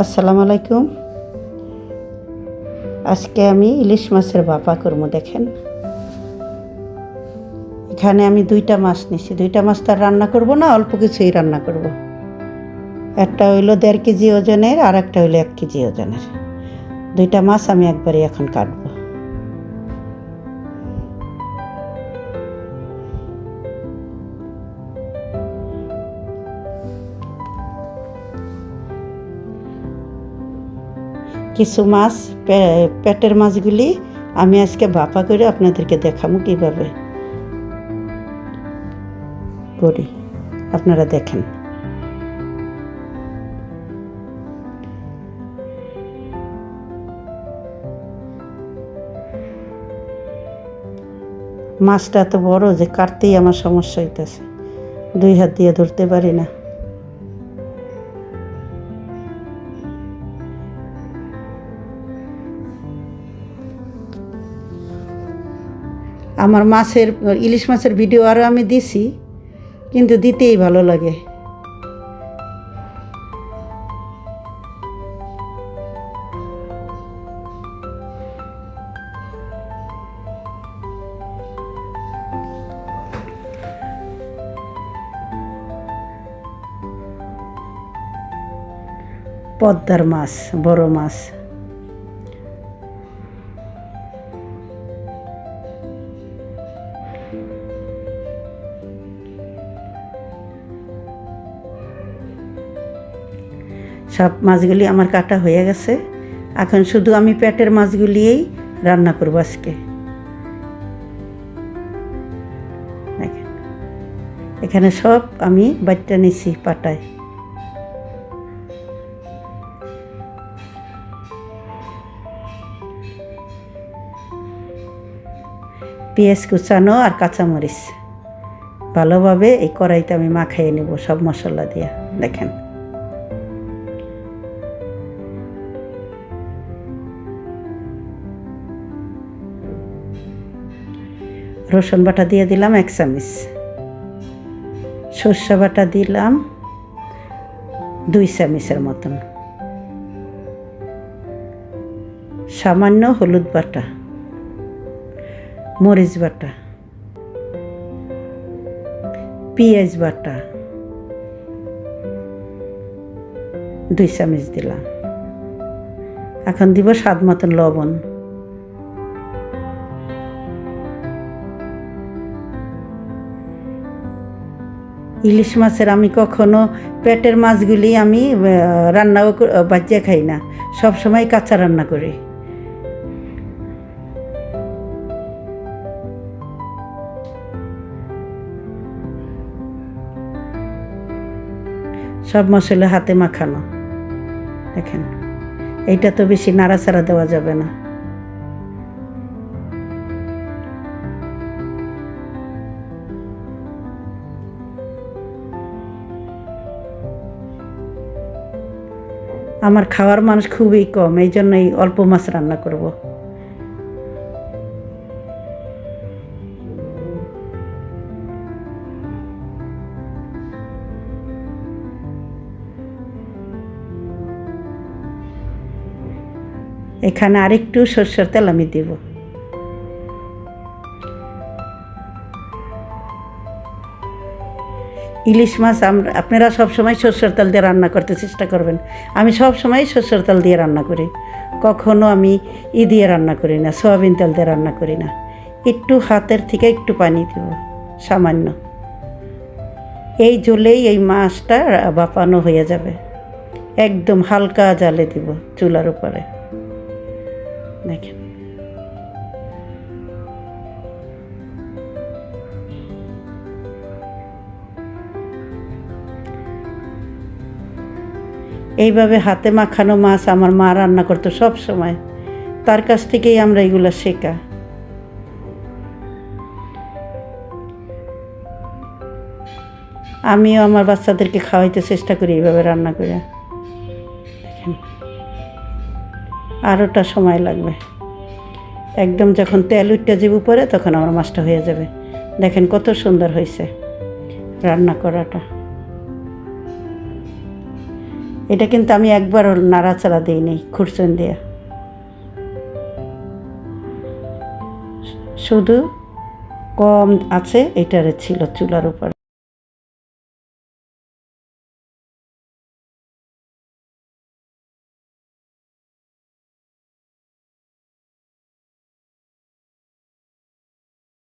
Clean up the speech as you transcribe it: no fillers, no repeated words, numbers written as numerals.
আসসালামু আলাইকুম। আজকে আমি ইলিশ মাছের ভাপা করব। দেখেন, এখানে আমি দুইটা মাছ নিছি। দুইটা মাছ তো আর রান্না করব না, অল্প কিছুই রান্না করব। একটা হইল 1.5 কেজি ওজনের আর একটা হইল 1 কেজি ওজনের। দুইটা মাছ আমি একবারে এখন কাটব। কিছু মাছ, পেটের মাছগুলি আমি আজকে ভাপা করে আপনাদেরকে দেখাবো কীভাবে করি, আপনারা দেখেন। মাছটা এত বড় যে কাটতেই আমার সমস্যা হইতেছে, 2 হাত দিয়ে ধরতে পারি না। আমার ইলিশ মাছের ভিডিও আরও আমি দিছি, কিন্তু দিতেই ভালো লাগে। পদ্মার মাছ, বড় মাছ। সব মাছগুলি আমার কাটা হয়ে গেছে। এখন শুধু আমি পেটের মাছগুলিই রান্না করব আজকে। দেখেন, এখানে সব আমি বাট্টা নিছি পাটায়। পেঁয়াজ কুচানো আর কাঁচামরিচ ভালোভাবে এই কড়াইতে আমি মাখাইয়ে নেব সব মশলা দিয়ে। দেখেন, রসুন বাটা দিয়ে দিলাম 1 চামচ, সরষে বাটা দিলাম 2 চামচের মতন, সামান্য হলুদ বাটা, মরিচ বাটা, পেঁয়াজ বাটা 2 চামচ দিলাম। এখন দিব স্বাদ মতন লবণ। ইলিশ মাছের আমি কখনো পেটের মাছগুলি আমি রান্নাও বাজিয়ে খাই না, সব সময় কাঁচা রান্না করি। সব মশলা হাতে মাখানো। দেখেন, এইটা তো বেশি নাড়াচাড়া দেওয়া যাবে না। আমার খাওয়ার মানুষ খুবই কম, এই জন্যই অল্প মাছ রান্না করব। এখানে আরেকটু সরষের তেল আমি দিব। ইলিশ মাছ আপনারা সবসময় সরষের তেল দিয়ে রান্না করতে চেষ্টা করবেন। আমি সব সময় সরষের তেল দিয়ে রান্না করি, কখনো আমি দিয়ে রান্না করি না, সয়াবিন তেল দিয়ে রান্না করি না। একটু হাতের থেকে একটু পানি দেব, সামান্য। এই জলেই এই মাছটা ভাপানো হয়ে যাবে। একদম হালকা জালে দিব চুলার উপরে। দেখেন, এইভাবে হাতে মাখানো মাছ আমার মা রান্না করতো সব সময়, তার কাছ থেকেই আমরা এগুলো শেখা। আমিও আমার বাচ্চাদেরকে খাওয়াইতে চেষ্টা করি এইভাবে রান্না করে। দেখেন, আরোটা সময় লাগবে। একদম যখন তেল উঠতে যাব উপরে তখন আমার মাছটা হয়ে যাবে। দেখেন কত সুন্দর হয়েছে রান্না করাটা। এটা কিন্তু আমি একবারও নাড়াচাড়া দিইনি খুরসুন দিয়ে, শুধু কম আছে এটারে ছিল চুলার উপর।